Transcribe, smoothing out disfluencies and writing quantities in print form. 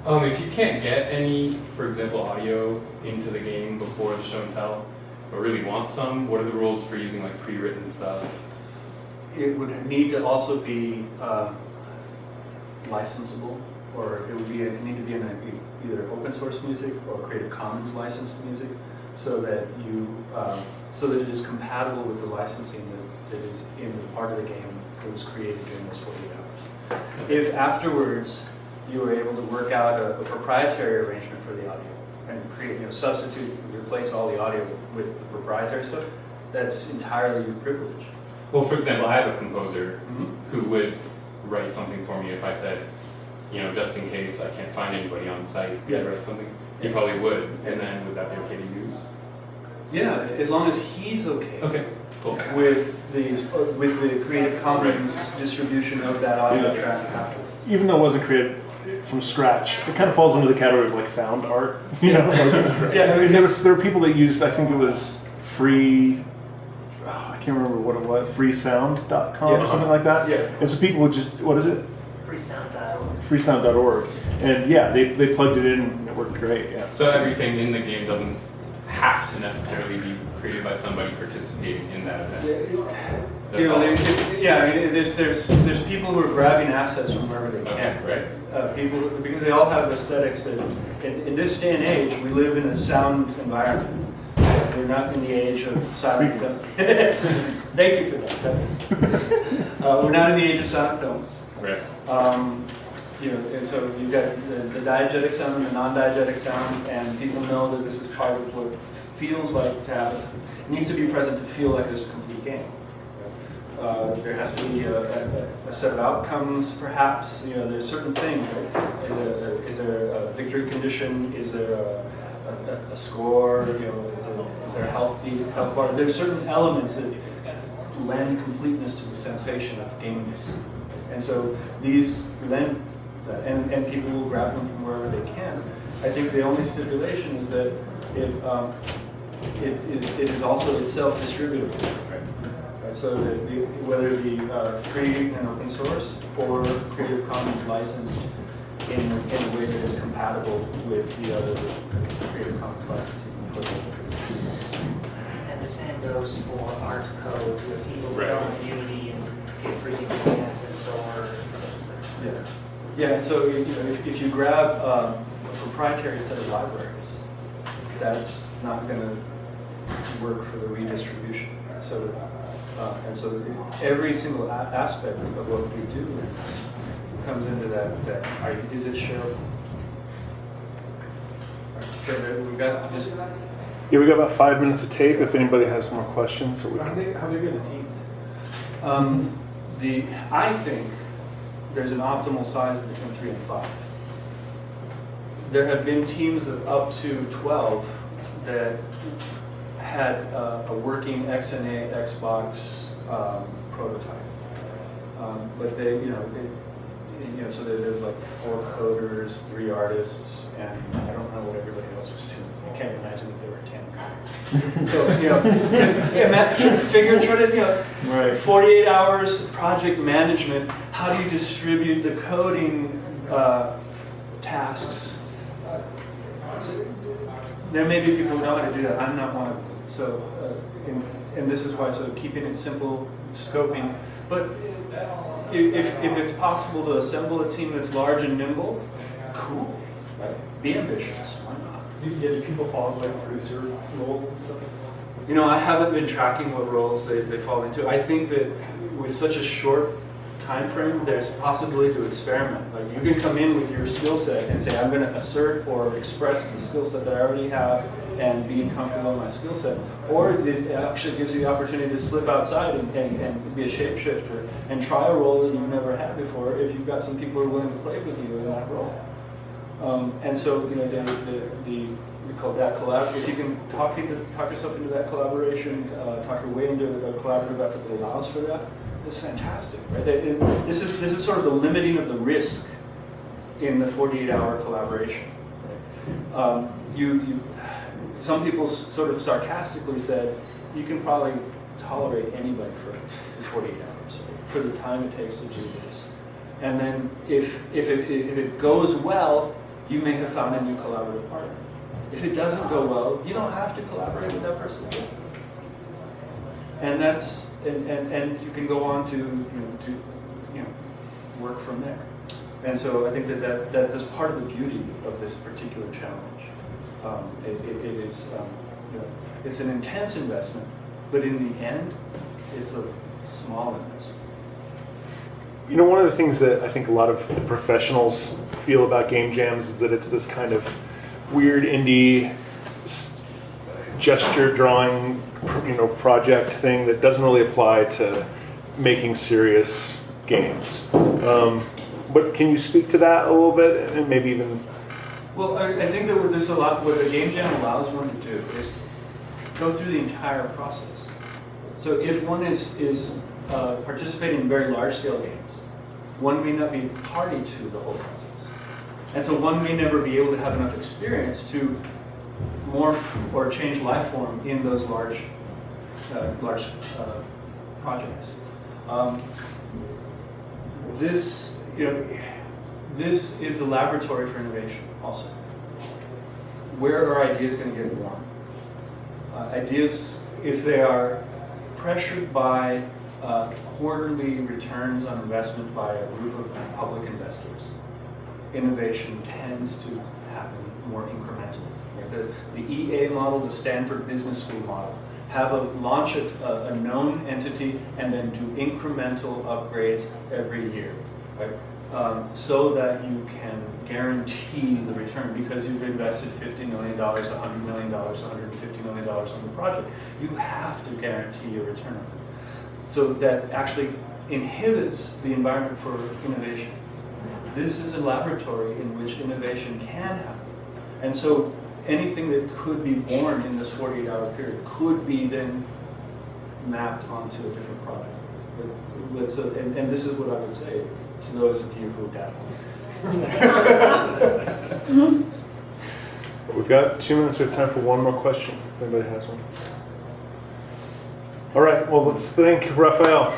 If you can't get any, for example, audio into the game before the show and tell, but really want some, what are the rules for using like pre-written stuff? It would need to also be licensable, or it would need to be in either open source music or Creative Commons licensed music, so that it is compatible with the licensing that is in the part of the game that was created during those 48 hours. If afterwards you were able to work out a proprietary arrangement for the audio and create, replace all the audio with the proprietary stuff, that's entirely your privilege. Well, for example, I have a composer who would write something for me if I said, just in case I can't find anybody on the site, write something. He probably would, and then would that be okay to use? Yeah, as long as he's okay. Okay, cool. With the Creative Commons distribution of that audio track afterwards. Even though it wasn't created from scratch, it kind of falls into the category of like found art. There were people that used, I think it was free. I can't remember what it was, freesound.com or something like that. Yeah. And so people would just, what is it? Freesound.org. Freesound.org. And yeah, they plugged it in and it worked great. Yeah. So everything in the game doesn't have to necessarily be created by somebody participating in that event. There's people who are grabbing assets from wherever they can. Okay, right. People, because they all have aesthetics that, in this day and age, we live in a sound environment. We're not in the age of silent film. Thank you for that. We're not in the age of silent films. Right. And so you've got the diegetic sound and the non-diegetic sound, and people know that this is part of what it feels like to have it needs to be present to feel like there's a complete game. There has to be a set of outcomes, perhaps. There's certain things. Right? Is there a victory condition? Is there a score? Is there a health bar? There's certain elements that lend completeness to the sensation of gameness, and so these lend. And people will grab them from wherever they can. I think the only stipulation is that it is also itself distributable. Right? So that whether it be free and open source or Creative Commons licensed in a way that is compatible with the other Creative Commons licensing. And the same goes for art code with people who don't Unity and get free access or Yeah. Yeah, and so if you grab a proprietary set of libraries, that's not going to work for the redistribution. So, so every single aspect of what we do comes into that is it shareable? So we've got just. Yeah, we got about 5 minutes of tape. If anybody has more questions, or How big are the teams? I think there's an optimal size between 3 and 5. There have been teams of up to 12 that had a working XNA Xbox prototype, but so there's like 4 coders, 3 artists, and I don't know what everybody else was doing. I can't imagine that there were 10. So try to 48 hours project management. How do you distribute the coding tasks? There may be people who know how to do that. I'm not one of them. So, and this is why. So keeping it simple, scoping. But if it's possible to assemble a team that's large and nimble, cool. Right? Be ambitious. Why not? Do people fall into like producer roles and stuff? I haven't been tracking what roles they fall into. I think that with such a short time frame, there's possibility to experiment. Like you can come in with your skill set and say, I'm going to assert or express the skill set that I already have and be comfortable in my skill set. Or it actually gives you the opportunity to slip outside and be a shapeshifter and try a role that you've never had before if you've got some people who are willing to play with you in that role. And so, we call that collaborative. If you can talk yourself into that collaboration, talk your way into a collaborative effort that allows for that, it's fantastic, right? This is sort of the limiting of the risk in the 48-hour collaboration. Right? Some people sort of sarcastically said, you can probably tolerate anybody for 48 hours, right? For the time it takes to do this. And then if it goes well, you may have found a new collaborative partner. If it doesn't go well, you don't have to collaborate with that person again. And that's and you can go on to work from there. And so I think that's part of the beauty of this particular challenge. It is it's an intense investment, but in the end, it's a small investment. You know, one of the things that I think a lot of the professionals feel about game jams is that it's this kind of weird indie gesture drawing, project thing that doesn't really apply to making serious games. But can you speak to that a little bit, and maybe even? Well, I think that what a game jam allows one to do is go through the entire process. So if one is participating in very large-scale games, one may not be party to the whole process. And so one may never be able to have enough experience to morph or change life form in those large projects. This is a laboratory for innovation also. Where are ideas going to get born? Ideas, if they are pressured by quarterly returns on investment by a group of public investors, innovation tends to happen more incrementally. The EA model, the Stanford Business School model, have launch a known entity and then do incremental upgrades every year, right? So that you can guarantee the return because you've invested $50 million, $100 million, $150 million on the project. You have to guarantee a return on it. So that actually inhibits the environment for innovation. This is a laboratory in which innovation can happen. And so anything that could be born in this 48-hour period could be then mapped onto a different product. And this is what I would say to those of you who dabble. We've got 2 minutes. We have time for one more question, if anybody has one. All right, well, let's thank Raphael.